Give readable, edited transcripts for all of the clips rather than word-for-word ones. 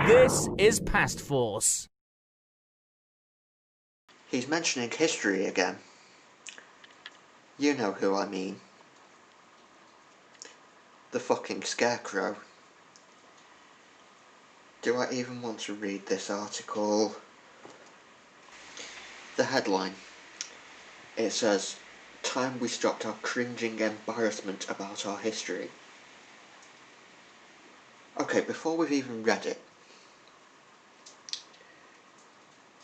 This is Past Force. He's mentioning history again. You know who I mean. The fucking Scarecrow. Do I even want to read this article? The headline. It says, "Time we stopped our cringing embarrassment about our history." Okay, before we've even read it,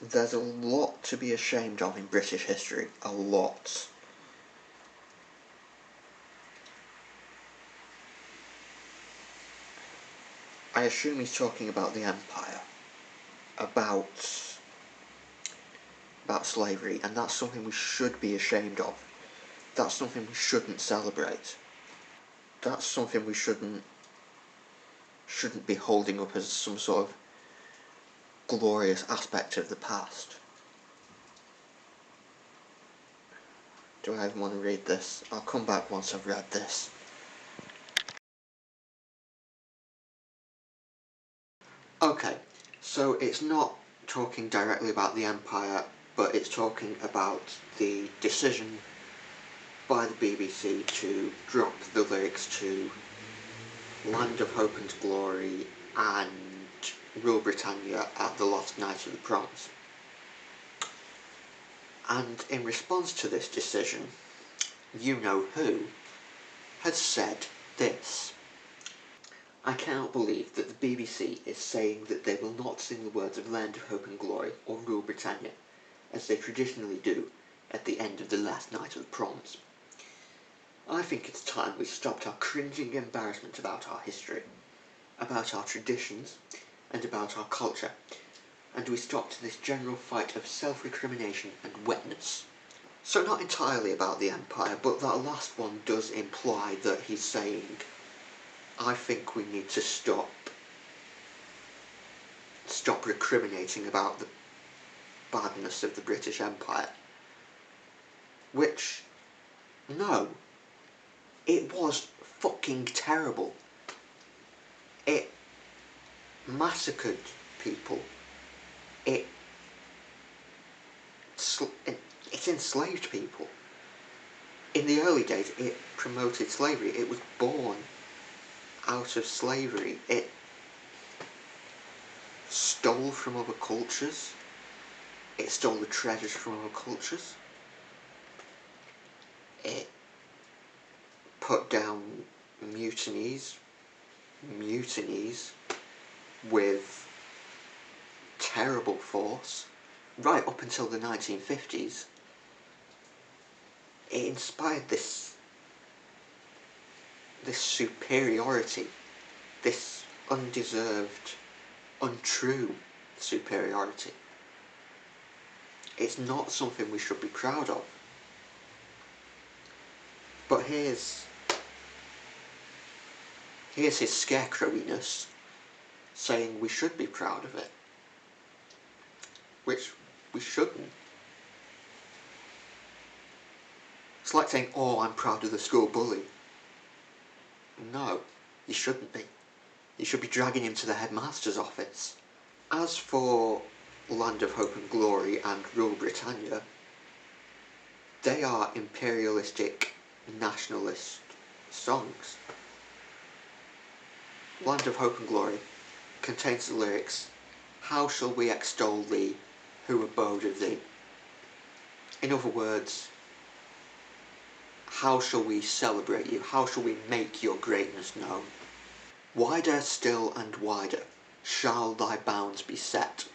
there's a lot to be ashamed of in British history. A lot. I assume he's talking about the Empire. About slavery, and that's something we should be ashamed of. That's something we shouldn't celebrate. That's something we shouldn't be holding up as some sort of glorious aspect of the past. Do I even want to read this? I'll come back once I've read this. Okay, so it's not talking directly about the Empire, but it's talking about the decision by the BBC to drop the lyrics to Land of Hope and Glory and Rule Britannia at the last night of the proms. And in response to this decision, You Know Who has said this: "I cannot believe that the BBC is saying that they will not sing the words of Land of Hope and Glory or Rule Britannia, as they traditionally do at the end of the last night of the proms. I think it's time we stopped our cringing embarrassment about our history, about our traditions, and about our culture, and we stopped this general fight of self-recrimination and wetness." So not entirely about the Empire, but that last one does imply that he's saying, I think we need to stop recriminating about the badness of the British Empire. Which, no, it was fucking terrible. It massacred people. It enslaved people. In the early days, it promoted slavery. It was born out of slavery. It stole from other cultures. It stole the treasures from other cultures. It put down mutinies with terrible force, right up until the 1950s. It inspired this superiority, this undeserved, untrue superiority. It's not something we should be proud of. But here's his scarecrowiness saying we should be proud of it, which we shouldn't. It's like saying, oh, I'm proud of the school bully. No, you shouldn't be. You should be dragging him to the headmaster's office. As for Land of Hope and Glory and Rule Britannia, they are imperialistic, nationalist songs. Land of Hope and Glory contains the lyrics, "How shall we extol thee, who abode of thee?" In other words, how shall we celebrate you? How shall we make your greatness known? Wider still and wider shall thy bounds be set.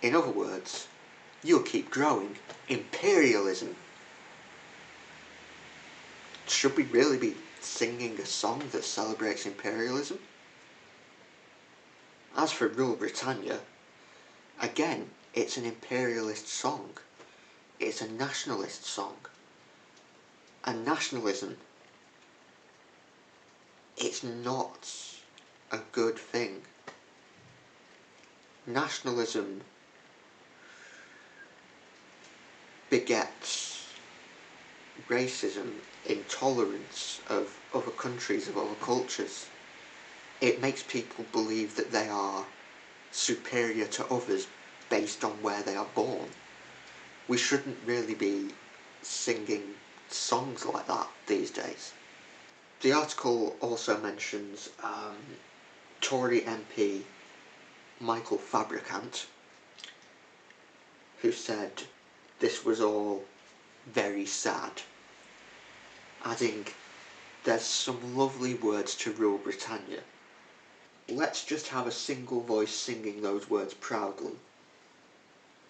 In other words, you'll keep growing. Imperialism. Should we really be singing a song that celebrates imperialism? As for Rule Britannia, again, it's an imperialist song. It's a nationalist song. And nationalism, it's not a good thing. Nationalism begets racism, intolerance of other countries, of other cultures. it makes people believe that they are superior to others based on where they are born. We shouldn't really be singing songs like that these days. The article also mentions Tory MP Michael Fabricant, who said this was all very sad, adding, "There's some lovely words to Rule Britannia. Let's just have a single voice singing those words proudly.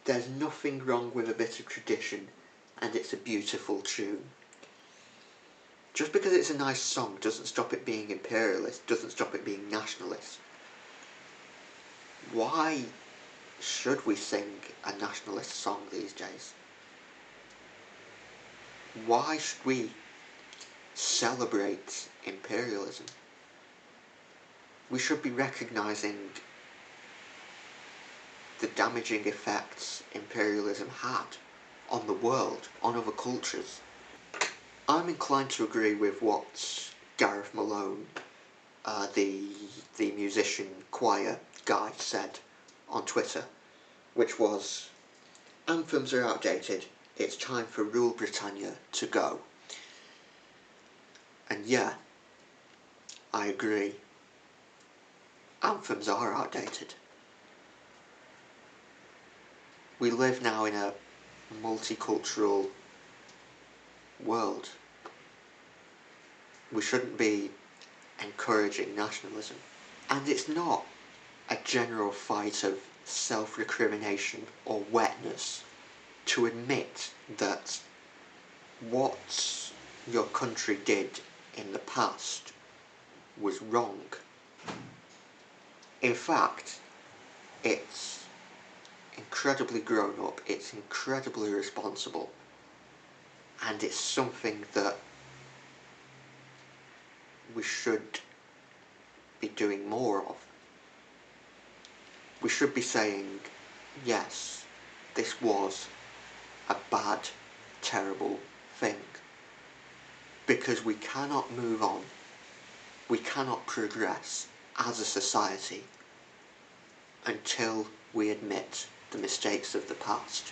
There's nothing wrong with a bit of tradition, and it's a beautiful tune. Just because it's a nice song doesn't stop it being imperialist, doesn't stop it being nationalist. Why should we sing a nationalist song these days? Why should we celebrate imperialism? We should be recognising the damaging effects imperialism had on the world, on other cultures. I'm inclined to agree with what Gareth Malone, the musician choir guy, said on Twitter, which was, "Anthems are outdated, it's time for Rule Britannia to go." And yeah, I agree. Anthems are outdated. We live now in a multicultural world. We shouldn't be encouraging nationalism. And it's not a general fight of self-recrimination or wetness to admit that what your country did in the past was wrong. In fact, it's incredibly grown up, it's incredibly responsible, and it's something that we should be doing more of. We should be saying, yes, this was a bad, terrible thing. Because we cannot move on, we cannot progress as a society until we admit the mistakes of the past.